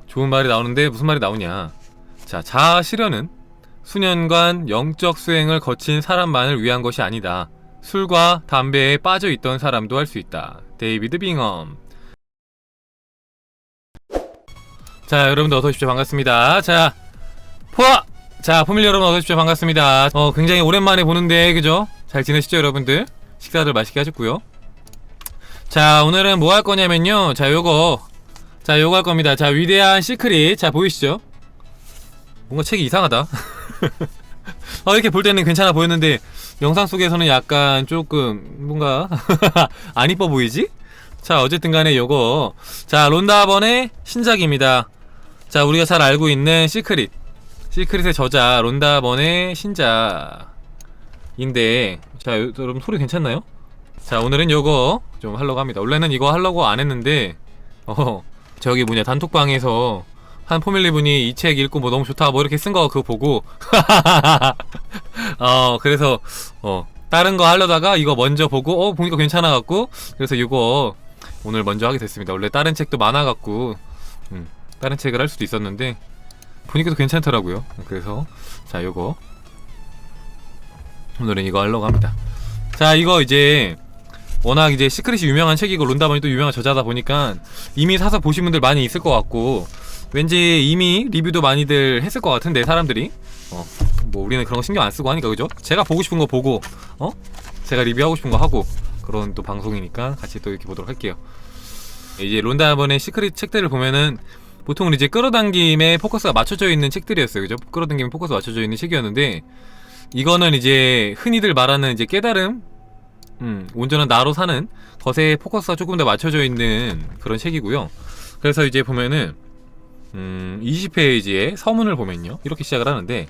좋은 말이 나오는데 무슨 말이 나오냐. 자, 자아 실현은 수년간 영적 수행을 거친 사람만을 위한 것이 아니다. 술과 담배에 빠져 있던 사람도 할 수 있다. 데이비드 빙엄. 자, 여러분들 어서 오십시오. 반갑습니다. 자, 포밀리 여러분 어서 오십시오. 반갑습니다. 굉장히 오랜만에 보는데 그죠? 잘 지내시죠, 여러분들? 식사들 맛있게 하셨고요. 자, 오늘은 뭐 할 거냐면요. 요거 할 겁니다. 자, 위대한 시크릿. 자, 보이시죠? 뭔가 책이 이상하다. 이렇게 볼 때는 괜찮아 보였는데 영상 속에서는 약간 조금 뭔가 안 이뻐 보이지? 자, 어쨌든 간에 요거, 자, 론다번의 신작입니다. 자, 우리가 잘 알고 있는 시크릿의 저자 론다번의 신작인데, 자, 여러분 소리 괜찮나요? 자, 오늘은 요거 좀 하려고 합니다. 원래는 이거 하려고 안 했는데 저기 단톡방에서 한 포밀리 분이 이 책 읽고 뭐 너무 좋다 뭐 이렇게 쓴 거 그거 보고 그래서 다른 거 하려다가 이거 먼저 보고 보니까 괜찮아갖고, 그래서 이거 오늘 먼저 하게 됐습니다. 원래 다른 책도 많아갖고 다른 책을 할 수도 있었는데 보니까 또 괜찮더라고요. 그래서 자, 요거 오늘은 이거 하려고 합니다. 자, 이거 이제 워낙 이제 시크릿이 유명한 책이고 론다번이 또 유명한 저자다 보니까 이미 사서 보신 분들 많이 있을 것 같고, 왠지 이미 리뷰도 많이들 했을 것 같은데 사람들이 뭐 우리는 그런 거 신경 안 쓰고 하니까, 그죠? 제가 보고 싶은 거 보고 제가 리뷰하고 싶은 거 하고 그런 또 방송이니까 같이 또 이렇게 보도록 할게요. 이제 론다번의 시크릿 책들을 보면은 보통은 이제 끌어당김에 포커스가 맞춰져 있는 책들이었어요, 그죠? 끌어당김에 포커스가 맞춰져 있는 책이었는데, 이거는 이제 흔히들 말하는 이제 깨달음, 온전한 나로 사는 것에 포커스가 조금 더 맞춰져 있는 그런 책이고요. 그래서 이제 보면은 20페이지의 서문을 보면요, 이렇게 시작을 하는데,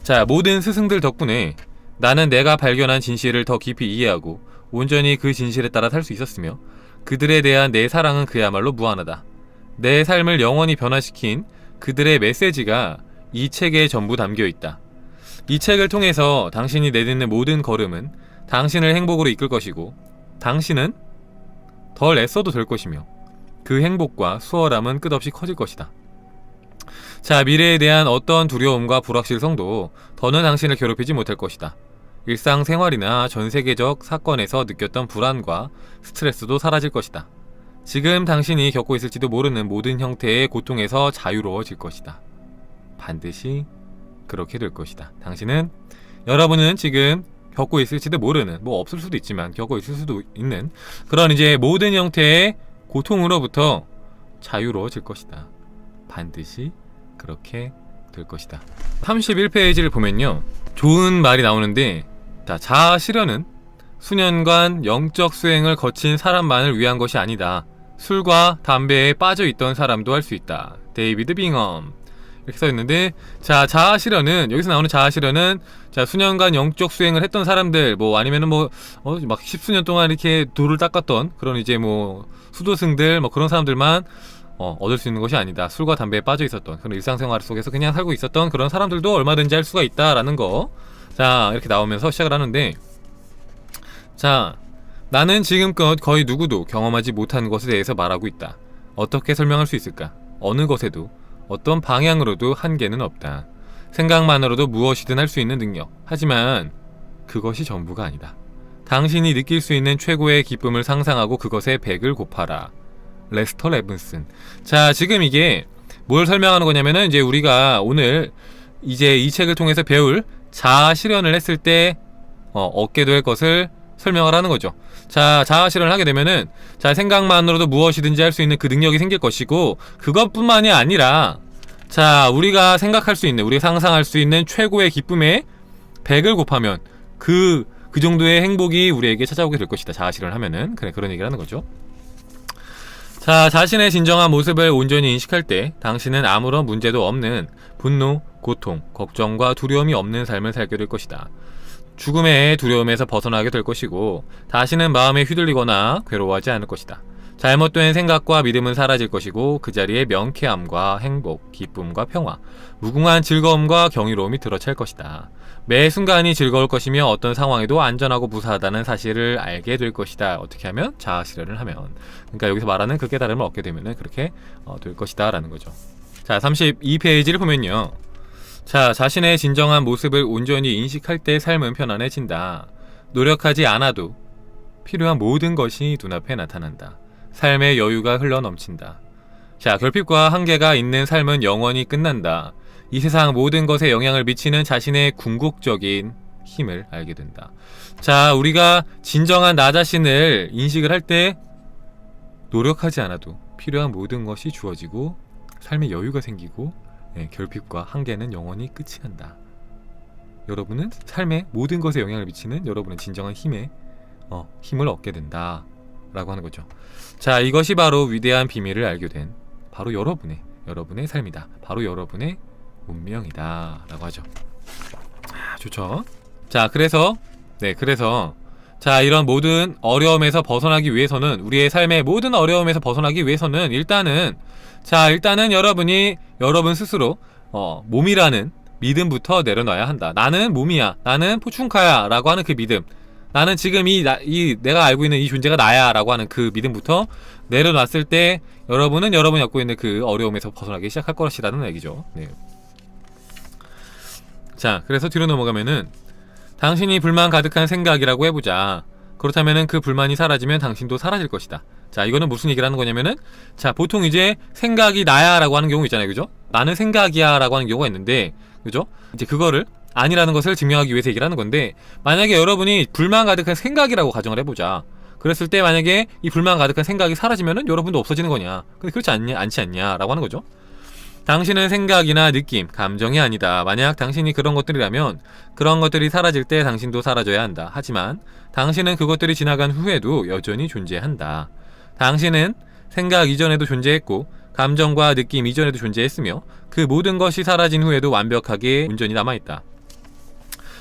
자, 모든 스승들 덕분에 나는 내가 발견한 진실을 더 깊이 이해하고 온전히 그 진실에 따라 살 수 있었으며, 그들에 대한 내 사랑은 그야말로 무한하다. 내 삶을 영원히 변화시킨 그들의 메시지가 이 책에 전부 담겨있다. 이 책을 통해서 당신이 내딛는 모든 걸음은 당신을 행복으로 이끌 것이고, 당신은 덜 애써도 될 것이며, 그 행복과 수월함은 끝없이 커질 것이다. 자, 미래에 대한 어떤 두려움과 불확실성도 더는 당신을 괴롭히지 못할 것이다. 일상생활이나 전세계적 사건에서 느꼈던 불안과 스트레스도 사라질 것이다. 지금 당신이 겪고 있을지도 모르는 모든 형태의 고통에서 자유로워질 것이다. 반드시 그렇게 될 것이다. 여러분은 지금 겪고 있을지도 모르는, 뭐 없을 수도 있지만 겪고 있을 수도 있는 그런 이제 모든 형태의 고통으로부터 자유로워질 것이다. 반드시 그렇게 될 것이다. 31페이지를 보면요, 좋은 말이 나오는데, 자, 자아 실현은 수년간 영적 수행을 거친 사람만을 위한 것이 아니다. 술과 담배에 빠져 있던 사람도 할 수 있다. 데이비드 빙엄. 이렇게 써있는데, 자, 자아 실현은, 여기서 나오는 자아 실현은, 자, 수년간 영적 수행을 했던 사람들, 뭐 아니면은 막 십수년 동안 이렇게 돌을 닦았던 그런 이제 뭐 수도승들, 뭐 그런 사람들만 얻을 수 있는 것이 아니다. 술과 담배에 빠져 있었던 그런 일상생활 속에서 그냥 살고 있었던 그런 사람들도 얼마든지 할 수가 있다라는 거. 자, 이렇게 나오면서 시작을 하는데, 자, 나는 지금껏 거의 누구도 경험하지 못한 것에 대해서 말하고 있다. 어떻게 설명할 수 있을까? 어느 것에도, 어떤 방향으로도 한계는 없다. 생각만으로도 무엇이든 할 수 있는 능력. 하지만 그것이 전부가 아니다. 당신이 느낄 수 있는 최고의 기쁨을 상상하고 그것에 100을 곱하라. 레스터 레븐슨. 자, 지금 이게 뭘 설명하는 거냐면은, 이제 우리가 오늘 이제 이 책을 통해서 배울 자아 실현을 했을 때 얻게 될 것을 설명을 하는 거죠. 자, 자아 실현을 하게 되면은, 자, 생각만으로도 무엇이든지 할 수 있는 그 능력이 생길 것이고, 그것뿐만이 아니라, 자, 우리가 생각할 수 있는, 우리가 상상할 수 있는 최고의 기쁨에 100을 곱하면 그 정도의 행복이 우리에게 찾아오게 될 것이다. 자아 실현을 하면은. 그런 얘기를 하는 거죠. 자, 자신의 진정한 모습을 온전히 인식할 때 당신은 아무런 문제도 없는 분노, 고통, 걱정과 두려움이 없는 삶을 살게 될 것이다. 죽음의 두려움에서 벗어나게 될 것이고, 다시는 마음에 휘둘리거나 괴로워하지 않을 것이다. 잘못된 생각과 믿음은 사라질 것이고, 그 자리에 명쾌함과 행복, 기쁨과 평화, 무궁한 즐거움과 경이로움이 들어찰 것이다. 매 순간이 즐거울 것이며 어떤 상황에도 안전하고 무사하다는 사실을 알게 될 것이다. 어떻게 하면? 자아 실현을 하면. 그러니까 여기서 말하는 그 깨달음을 얻게 되면은 그렇게 될 것이다 라는 거죠. 자, 32페이지를 보면요. 자, 자신의 진정한 모습을 온전히 인식할 때 삶은 편안해진다. 노력하지 않아도 필요한 모든 것이 눈앞에 나타난다. 삶의 여유가 흘러넘친다. 자, 결핍과 한계가 있는 삶은 영원히 끝난다. 이 세상 모든 것에 영향을 미치는 자신의 궁극적인 힘을 알게 된다. 자, 우리가 진정한 나 자신을 인식을 할 때 노력하지 않아도 필요한 모든 것이 주어지고 삶의 여유가 생기고 결핍과 한계는 영원히 끝이 난다. 여러분은 삶의 모든 것에 영향을 미치는 여러분은 진정한 힘을 얻게 된다 라고 하는 거죠. 자, 이것이 바로 위대한 비밀을 알게 된 바로 여러분의 삶이다. 바로 여러분의 운명이다 라고 하죠. 좋죠. 자, 그래서 자, 이런 모든 어려움에서 벗어나기 위해서는, 우리의 삶의 모든 어려움에서 벗어나기 위해서는 일단은 여러분 스스로 몸이라는 믿음부터 내려놔야 한다. 나는 몸이야, 나는 포춘카야 라고 하는 그 믿음, 나는 지금 내가 알고 있는 이 존재가 나야 라고 하는 그 믿음부터 내려놨을 때 여러분이 갖고 있는 그 어려움에서 벗어나기 시작할 것이라는 얘기죠. 네. 자, 그래서 뒤로 넘어가면은, 당신이 불만 가득한 생각이라고 해보자. 그렇다면은 그 불만이 사라지면 당신도 사라질 것이다. 자, 이거는 무슨 얘기를 하는 거냐면은, 자, 보통 이제 생각이 나야 라고 하는 경우 있잖아요. 그죠? 나는 생각이야 라고 하는 경우가 있는데, 그죠? 이제 그거를 아니라는 것을 증명하기 위해서 얘기를 하는 건데, 만약에 여러분이 불만 가득한 생각이라고 가정을 해보자. 그랬을 때 만약에 이 불만 가득한 생각이 사라지면은 여러분도 없어지는 거냐? 근데 그렇지 않지 않냐 라고 하는 거죠. 당신은 생각이나 느낌, 감정이 아니다. 만약 당신이 그런 것들이라면 그런 것들이 사라질 때 당신도 사라져야 한다. 하지만 당신은 그것들이 지나간 후에도 여전히 존재한다. 당신은 생각 이전에도 존재했고 감정과 느낌 이전에도 존재했으며 그 모든 것이 사라진 후에도 완벽하게 온전히 남아있다.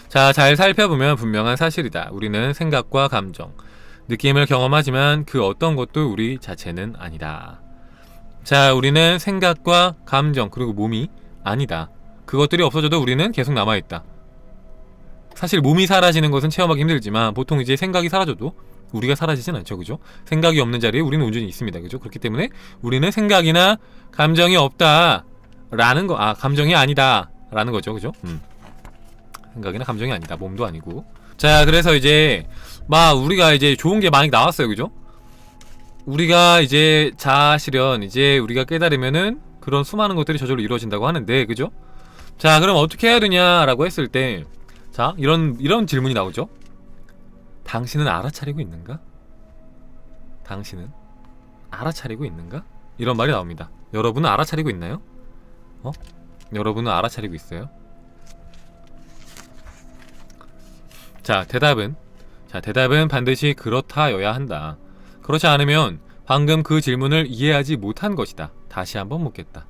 자, 잘 살펴보면 분명한 사실이다. 우리는 생각과 감정, 느낌을 경험하지만 그 어떤 것도 우리 자체는 아니다. 자, 우리는 생각과 감정 그리고 몸이 아니다. 그것들이 없어져도 우리는 계속 남아있다. 사실 몸이 사라지는 것은 체험하기 힘들지만 보통 이제 생각이 사라져도 우리가 사라지진 않죠. 그죠? 생각이 없는 자리에 우리는 온전히 있습니다. 그죠? 그렇기 때문에 우리는 생각이나 감정이 없다 라는 거, 감정이 아니다 라는 거죠. 그죠? 생각이나 감정이 아니다. 몸도 아니고. 자, 그래서 이제 우리가 이제 좋은 게 많이 나왔어요. 그죠? 우리가 이제 자아실현, 이제 우리가 깨달으면은 그런 수많은 것들이 저절로 이루어진다고 하는데, 그죠? 자, 그럼 어떻게 해야 되냐라고 했을 때, 자, 이런 질문이 나오죠. 당신은 알아차리고 있는가? 당신은 알아차리고 있는가? 이런 말이 나옵니다. 여러분은 알아차리고 있나요? 여러분은 알아차리고 있어요? 자, 대답은 반드시 그렇다여야 한다. 그렇지 않으면 방금 그 질문을 이해하지 못한 것이다. 다시 한번 묻겠다.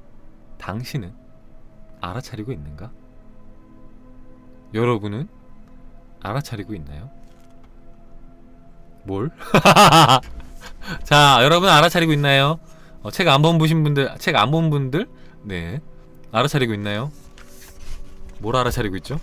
당신은 알아차리고 있는가? 여러분은 알아차리고 있나요? 뭘? 자, 여러분 알아차리고 있나요? 책 안 본 분들, 네, 알아차리고 있나요? 뭘 알아차리고 있죠?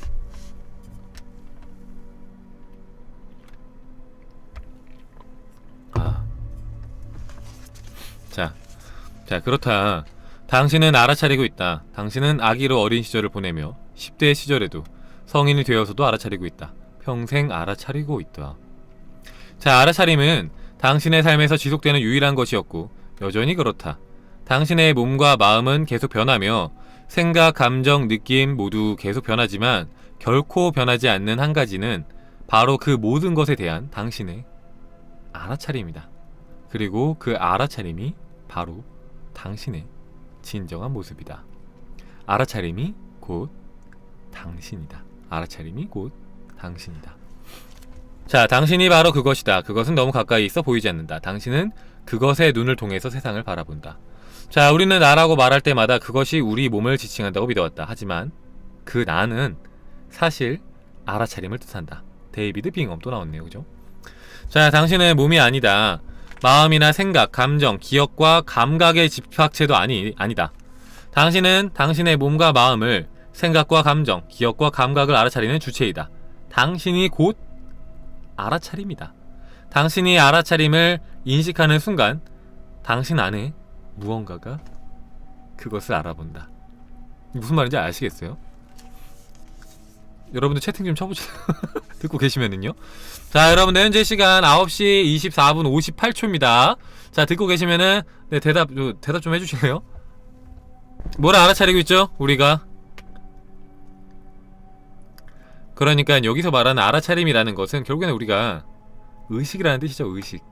자, 그렇다. 당신은 알아차리고 있다. 당신은 아기로 어린 시절을 보내며 10대 시절에도 성인이 되어서도 알아차리고 있다. 평생 알아차리고 있다. 자, 알아차림은 당신의 삶에서 지속되는 유일한 것이었고 여전히 그렇다. 당신의 몸과 마음은 계속 변하며 생각, 감정, 느낌 모두 계속 변하지만 결코 변하지 않는 한 가지는 바로 그 모든 것에 대한 당신의 알아차림이다. 그리고 그 알아차림이 바로 당신의 진정한 모습이다. 알아차림이 곧 당신이다. 알아차림이 곧 당신이다. 자, 당신이 바로 그것이다. 그것은 너무 가까이 있어 보이지 않는다. 당신은 그것의 눈을 통해서 세상을 바라본다. 자, 우리는 나라고 말할 때마다 그것이 우리 몸을 지칭한다고 믿어왔다. 하지만 그 나는 사실 알아차림을 뜻한다. 데이비드 빙엄 또 나왔네요. 그죠? 자, 당신은 몸이 아니다. 마음이나 생각, 감정, 기억과 감각의 집합체도 아니다. 당신은 당신의 몸과 마음을, 생각과 감정, 기억과 감각을 알아차리는 주체이다. 당신이 곧 알아차림이다. 당신이 알아차림을 인식하는 순간 당신 안에 무언가가 그것을 알아본다. 무슨 말인지 아시겠어요? 여러분들 채팅 좀 쳐보세요. 듣고 계시면은요. 자, 여러분들 현재 시간 9시 24분 58초입니다. 자, 듣고 계시면은 네, 대답 좀 해주실래요? 뭘 알아차리고 있죠? 우리가. 그러니까 여기서 말하는 알아차림이라는 것은 결국에는 우리가 의식이라는 뜻이죠. 의식.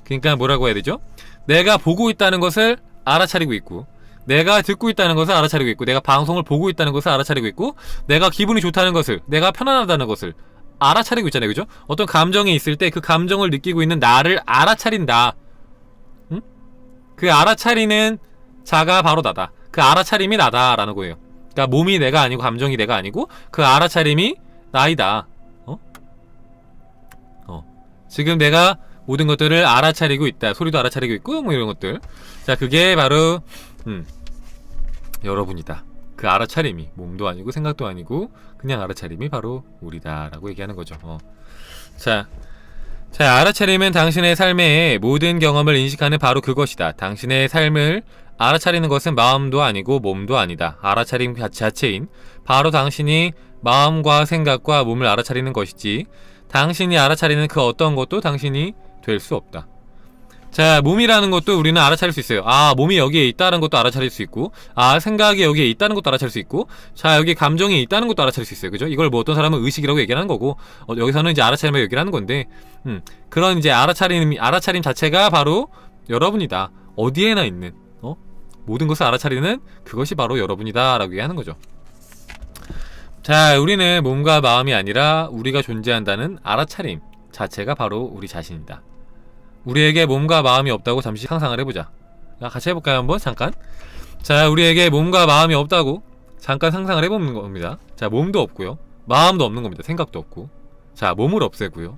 그러니까 뭐라고 해야 되죠? 내가 보고 있다는 것을 알아차리고 있고, 내가 듣고 있다는 것을 알아차리고 있고, 내가 방송을 보고 있다는 것을 알아차리고 있고, 내가 기분이 좋다는 것을, 내가 편안하다는 것을 알아차리고 있잖아요. 그죠? 어떤 감정이 있을 때 그 감정을 느끼고 있는 나를 알아차린다. 응? 그 알아차리는 자가 바로 나다. 그 알아차림이 나다라는 거예요. 그러니까 몸이 내가 아니고 감정이 내가 아니고 그 알아차림이 나이다. 지금 내가 모든 것들을 알아차리고 있다. 소리도 알아차리고 있고 뭐 이런 것들. 자, 그게 바로 여러분이다. 그 알아차림이 몸도 아니고 생각도 아니고 그냥 알아차림이 바로 우리다 라고 얘기하는 거죠. 자, 알아차림은 당신의 삶의 모든 경험을 인식하는 바로 그것이다. 당신의 삶을 알아차리는 것은 마음도 아니고 몸도 아니다. 알아차림 자체인 바로 당신이 마음과 생각과 몸을 알아차리는 것이지, 당신이 알아차리는 그 어떤 것도 당신이 될 수 없다. 자, 몸이라는 것도 우리는 알아차릴 수 있어요. 아, 몸이 여기에 있다는 것도 알아차릴 수 있고, 아, 생각이 여기에 있다는 것도 알아차릴 수 있고, 자, 여기 감정이 있다는 것도 알아차릴 수 있어요. 그죠? 이걸 뭐 어떤 사람은 의식이라고 얘기하는 거고, 여기서는 이제 알아차림을 얘기를 하는 건데, 그런 이제 알아차림 자체가 바로 여러분이다. 어디에나 있는, 모든 것을 알아차리는 그것이 바로 여러분이다 라고 얘기하는 거죠. 자, 우리는 몸과 마음이 아니라 우리가 존재한다는 알아차림 자체가 바로 우리 자신이다. 우리에게 몸과 마음이 없다고 잠시 상상을 해보자. 자, 같이 해볼까요? 한번 잠깐. 자, 우리에게 몸과 마음이 없다고 잠깐 상상을 해보는 겁니다. 자, 몸도 없고요, 마음도 없는 겁니다. 생각도 없고. 자, 몸을 없애고요.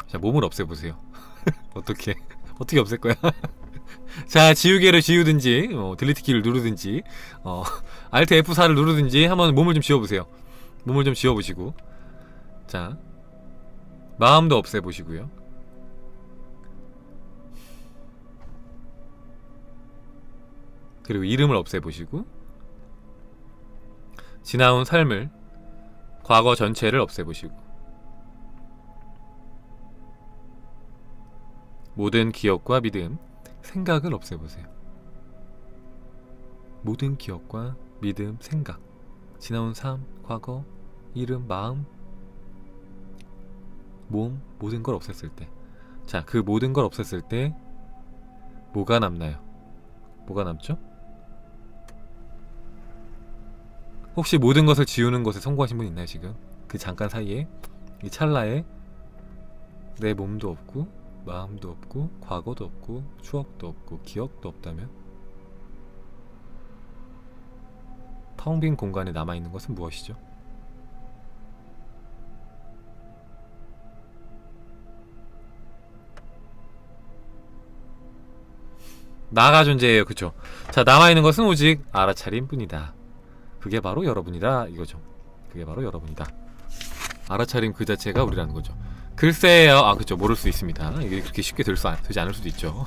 자, 몸을 없애보세요. 어떻게 없앨 거야? 자, 지우개를 지우든지 딜리트 키를 누르든지 Alt F4를 누르든지 한번 몸을 좀 지워보세요. 몸을 좀 지워보시고, 자, 마음도 없애보시고요. 그리고 이름을 없애보시고, 지나온 삶을, 과거 전체를 없애보시고, 모든 기억과 믿음, 생각을 없애보세요. 모든 기억과 믿음, 생각, 지나온 삶, 과거, 이름, 마음, 몸, 모든 걸 없앴을 때, 자, 그 모든 걸 없앴을 때 뭐가 남나요? 뭐가 남죠? 혹시 모든 것을 지우는 것에 성공하신 분 있나요? 지금 그 잠깐 사이에, 이 찰나에 내 몸도 없고 마음도 없고 과거도 없고 추억도 없고 기억도 없다면 텅 빈 공간에 남아있는 것은 무엇이죠? 나가 존재해요. 그쵸? 자, 남아있는 것은 오직 알아차림 뿐이다. 그게 바로 여러분이다 이거죠. 그게 바로 여러분이다. 알아차림 그 자체가 우리라는 거죠. 글쎄요. 아, 그쵸. 모를 수 있습니다. 이게 그렇게 쉽게 되지 않을 수도 있죠.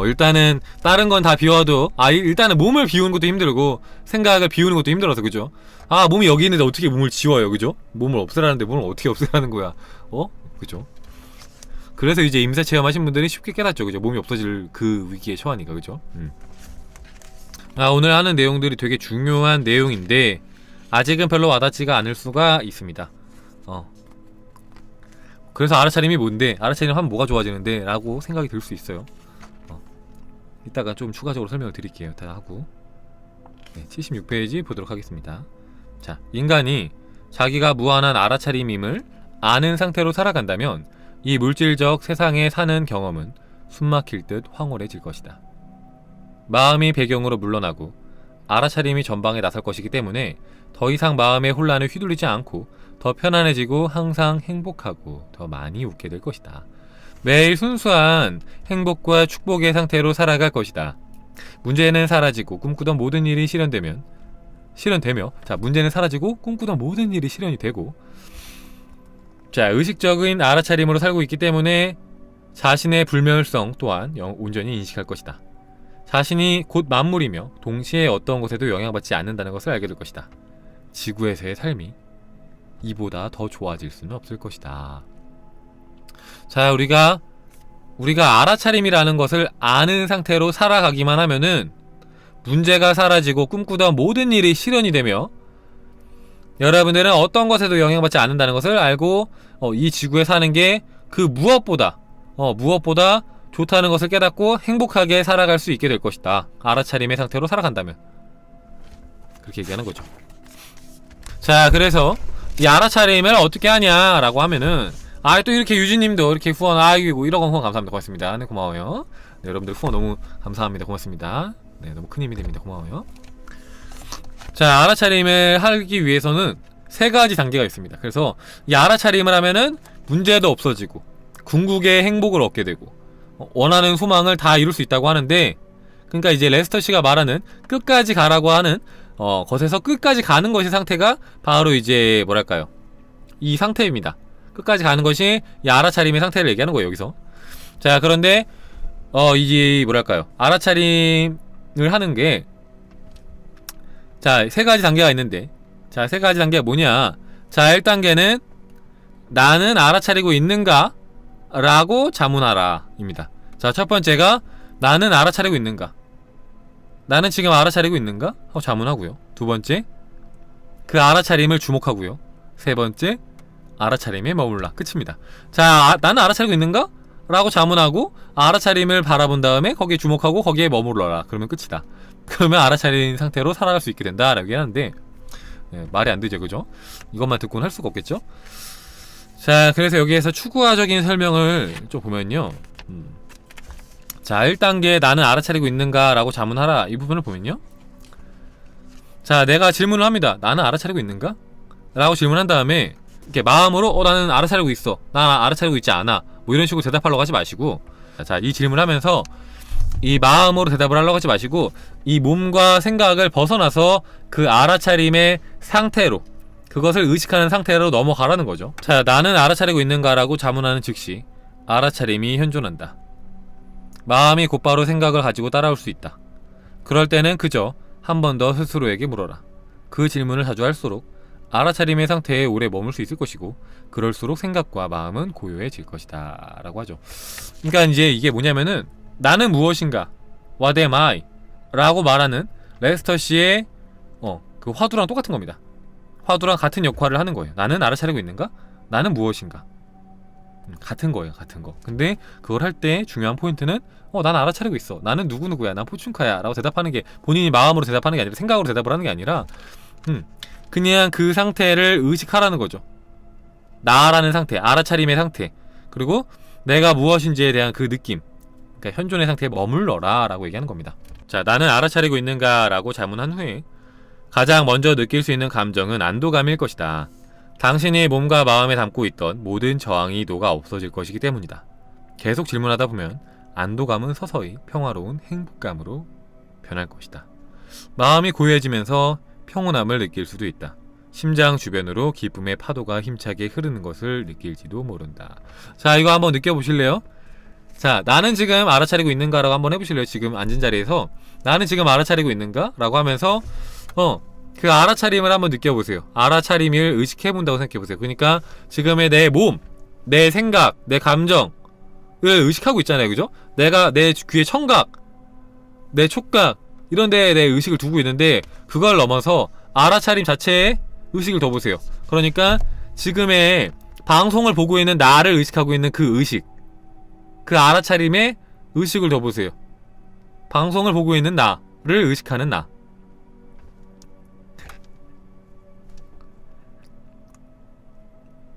일단은 다른 건 다 비워도, 일단은 몸을 비우는 것도 힘들고 생각을 비우는 것도 힘들어서, 그죠? 아, 몸이 여기 있는데 어떻게 몸을 지워요, 그죠? 몸을 없애라는데 몸을 어떻게 없애라는 거야? 그죠? 그래서 이제 임사 체험하신 분들이 쉽게 깨닫죠, 그죠? 몸이 없어질 그 위기에 처하니까, 그죠? 오늘 하는 내용들이 되게 중요한 내용인데 아직은 별로 와닿지가 않을 수가 있습니다. 그래서 알아차림이 뭔데, 알아차림 하면 뭐가 좋아지는데 라고 생각이 들 수 있어요. 이따가 좀 추가적으로 설명을 드릴게요. 다 하고. 네, 76페이지 보도록 하겠습니다. 자, 인간이 자기가 무한한 알아차림임을 아는 상태로 살아간다면 이 물질적 세상에 사는 경험은 숨막힐 듯 황홀해질 것이다. 마음이 배경으로 물러나고 알아차림이 전방에 나설 것이기 때문에 더 이상 마음의 혼란을 휘둘리지 않고 더 편안해지고 항상 행복하고 더 많이 웃게 될 것이다. 매일 순수한 행복과 축복의 상태로 살아갈 것이다. 문제는 사라지고 꿈꾸던 모든 일이 실현되며, 자, 문제는 사라지고 꿈꾸던 모든 일이 실현이 되고, 자, 의식적인 알아차림으로 살고 있기 때문에 자신의 불멸성 또한 온전히 인식할 것이다. 자신이 곧 만물이며 동시에 어떤 것에도 영향받지 않는다는 것을 알게 될 것이다. 지구에서의 삶이 이보다 더 좋아질 수는 없을 것이다. 자, 우리가 알아차림이라는 것을 아는 상태로 살아가기만 하면은 문제가 사라지고 꿈꾸던 모든 일이 실현이 되며 여러분들은 어떤 것에도 영향받지 않는다는 것을 알고 이 지구에 사는 게 그 무엇보다 좋다는 것을 깨닫고 행복하게 살아갈 수 있게 될 것이다. 알아차림의 상태로 살아간다면. 그렇게 얘기하는 거죠. 자, 그래서 이 알아차림을 어떻게 하냐라고 하면은 또 이렇게 유진님도 이렇게 후원 아이고 1억 원 후원 감사합니다. 고맙습니다. 네, 고마워요. 네, 여러분들 후원 너무 감사합니다. 고맙습니다. 네, 너무 큰 힘이 됩니다. 고마워요. 자, 알아차림을 하기 위해서는 3가지 단계가 있습니다. 그래서 이 알아차림을 하면은 문제도 없어지고 궁극의 행복을 얻게 되고 원하는 소망을 다 이룰 수 있다고 하는데, 그러니까 이제 레스터 씨가 말하는 끝까지 가라고 하는 것에서 끝까지 가는 것이 상태가 바로 이제 뭐랄까요, 이 상태입니다. 끝까지 가는 것이 이 알아차림의 상태를 얘기하는 거예요, 여기서. 자, 그런데 이제 뭐랄까요, 알아차림을 하는 게 자, 3가지 단계가 있는데, 자, 3가지 단계가 뭐냐. 자, 1단계는 나는 알아차리고 있는가? 라고 자문하라 입니다. 자, 첫 번째가 나는 알아차리고 있는가? 나는 지금 알아차리고 있는가? 하고 자문하고요. 2번째, 그 알아차림을 주목하고요. 3번째, 알아차림에 머물라. 끝입니다. 자, 나는 알아차리고 있는가? 라고 자문하고 알아차림을 바라본 다음에 거기에 주목하고 거기에 머물러라. 그러면 끝이다. 그러면 알아차린 상태로 살아갈 수 있게 된다 라고 하는데, 네, 말이 안 되죠, 그죠? 이것만 듣고는 할 수가 없겠죠? 자, 그래서 여기에서 추구화적인 설명을 좀 보면요, 자, 1단계 나는 알아차리고 있는가 라고 자문하라, 이 부분을 보면요, 자, 내가 질문을 합니다. 나는 알아차리고 있는가? 라고 질문한 다음에 이렇게 마음으로 나는 알아차리고 있어, 나 알아차리고 있지 않아, 뭐 이런 식으로 대답하려고 하지 마시고, 자, 이 질문을 하면서 이 마음으로 대답을 하려고 하지 마시고 이 몸과 생각을 벗어나서 그 알아차림의 상태로, 그것을 의식하는 상태로 넘어가라는 거죠. 자, 나는 알아차리고 있는가 라고 자문하는 즉시 알아차림이 현존한다. 마음이 곧바로 생각을 가지고 따라올 수 있다. 그럴 때는 그저 한 번 더 스스로에게 물어라. 그 질문을 자주 할수록 알아차림의 상태에 오래 머물 수 있을 것이고, 그럴수록 생각과 마음은 고요해질 것이다 라고 하죠. 그러니까 이제 이게 뭐냐면은 나는 무엇인가, What am I? 라고 말하는 레스터 씨의 그 화두랑 똑같은 겁니다. 화두랑 같은 역할을 하는 거예요. 나는 알아차리고 있는가? 나는 무엇인가? 같은 거예요, 같은 거. 근데 그걸 할 때 중요한 포인트는 난 알아차리고 있어, 나는 누구누구야, 난 포춘카야 라고 대답하는 게, 본인이 마음으로 대답하는 게 아니라 생각으로 대답을 하는 게 아니라 그냥 그 상태를 의식하라는 거죠. 나라는 상태, 알아차림의 상태, 그리고 내가 무엇인지에 대한 그 느낌, 그러니까 현존의 상태에 머물러라 라고 얘기하는 겁니다. 자, 나는 알아차리고 있는가 라고 자문한 후에 가장 먼저 느낄 수 있는 감정은 안도감일 것이다. 당신의 몸과 마음에 담고 있던 모든 저항이 녹아 없어질 것이기 때문이다. 계속 질문하다 보면 안도감은 서서히 평화로운 행복감으로 변할 것이다. 마음이 고요해지면서 평온함을 느낄 수도 있다. 심장 주변으로 기쁨의 파도가 힘차게 흐르는 것을 느낄지도 모른다. 자, 이거 한번 느껴보실래요? 자, 나는 지금 알아차리고 있는가 라고 한번 해보실래요? 지금 앉은 자리에서 나는 지금 알아차리고 있는가? 라고 하면서 그 알아차림을 한번 느껴보세요. 알아차림을 의식해본다고 생각해보세요. 그러니까 지금의 내 몸, 내 생각, 내 감정을 의식하고 있잖아요, 그죠? 내가 내 귀의 청각, 내 촉각 이런 데에 내 의식을 두고 있는데, 그걸 넘어서 알아차림 자체에 의식을 더 보세요. 그러니까 지금의 방송을 보고 있는 나를 의식하고 있는 그 의식, 그 알아차림에 의식을 더 보세요. 방송을 보고 있는 나를 의식하는 나.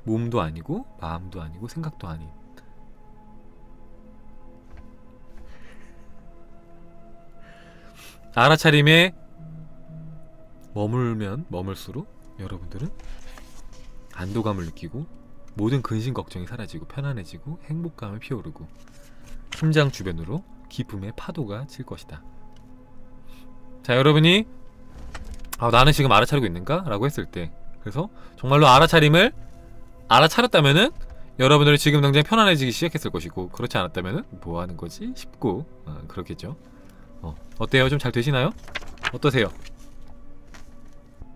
몸도 아니고 마음도 아니고 생각도 아닌, 알아차림에 머물면 머물수록 여러분들은 안도감을 느끼고 모든 근심 걱정이 사라지고 편안해지고 행복감이 피어오르고 심장 주변으로 기쁨의 파도가 칠 것이다. 자, 여러분이 나는 지금 알아차리고 있는가? 라고 했을 때, 그래서 정말로 알아차림을 알아차렸다면은 여러분들이 지금 당장 편안해지기 시작했을 것이고, 그렇지 않았다면은 뭐 하는 거지 싶고 그렇겠죠. 어때요? 좀 잘 되시나요? 어떠세요?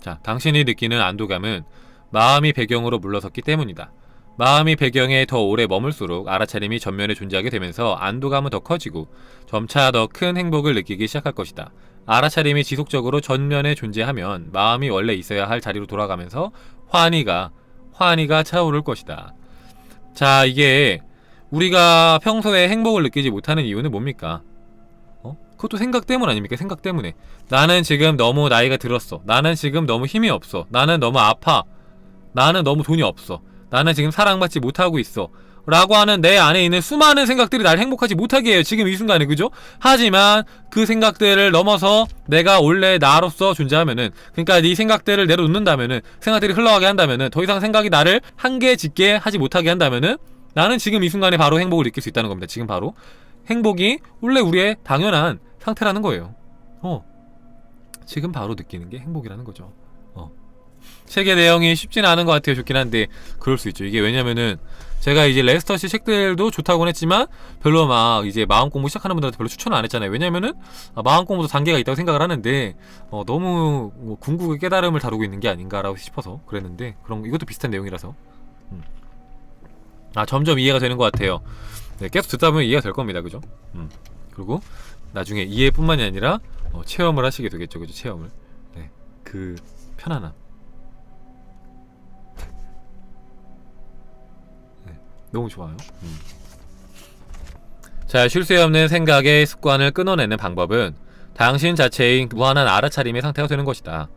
자, 당신이 느끼는 안도감은 마음이 배경으로 물러섰기 때문이다. 마음이 배경에 더 오래 머물수록 알아차림이 전면에 존재하게 되면서 안도감은 더 커지고 점차 더 큰 행복을 느끼기 시작할 것이다. 알아차림이 지속적으로 전면에 존재하면 마음이 원래 있어야 할 자리로 돌아가면서 환희가 차오를 것이다. 자, 이게 우리가 평소에 행복을 느끼지 못하는 이유는 뭡니까? 그것도 생각 때문 아닙니까? 생각 때문에. 나는 지금 너무 나이가 들었어. 나는 지금 너무 힘이 없어. 나는 너무 아파. 나는 너무 돈이 없어. 나는 지금 사랑받지 못하고 있어. 라고 하는 내 안에 있는 수많은 생각들이 날 행복하지 못하게 해요. 지금 이 순간에, 그죠? 하지만 그 생각들을 넘어서 내가 원래 나로서 존재하면은, 그러니까 네 생각들을 내려놓는다면은, 생각들이 흘러가게 한다면은, 더 이상 생각이 나를 한계에 짓게 하지 못하게 한다면은, 나는 지금 이 순간에 바로 행복을 느낄 수 있다는 겁니다. 지금 바로. 행복이 원래 우리의 당연한 상태라는 거예요. 지금 바로 느끼는 게 행복이라는 거죠. 책의 내용이 쉽지는 않은 것 같아요. 좋긴 한데 그럴 수 있죠. 이게 왜냐면은 제가 이제 레스터씨 책들도 좋다고는 했지만 별로 막 이제 마음 공부 시작하는 분들한테 별로 추천을 안 했잖아요. 왜냐면은 마음 공부도 단계가 있다고 생각을 하는데 너무 뭐 궁극의 깨달음을 다루고 있는 게 아닌가라고 싶어서 그랬는데 그런 이것도 비슷한 내용이라서 점점 이해가 되는 것 같아요. 네, 계속 듣다 보면 이해가 될 겁니다. 그죠? 그리고 나중에 이해뿐만이 아니라 체험을 하시게 되겠죠. 그죠? 체험을. 네, 그 편안함. 네, 너무 좋아요. 자, 쉴 새 없는 생각의 습관을 끊어내는 방법은 당신 자체의 무한한 알아차림의 상태가 되는 것이다.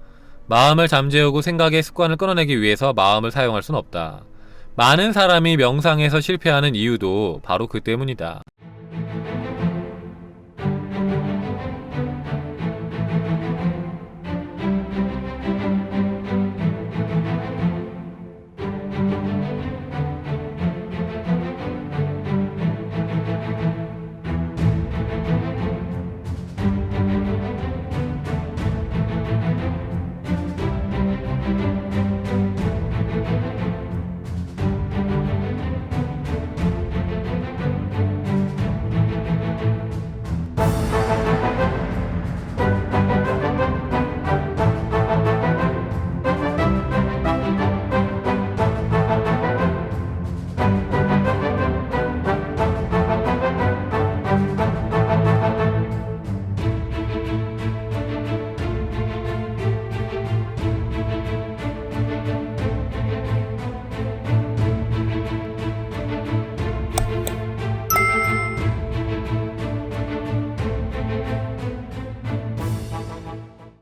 마음을 잠재우고 생각의 습관을 끊어내기 위해서 마음을 사용할 수는 없다. 많은 사람이 명상에서 실패하는 이유도 바로 그 때문이다.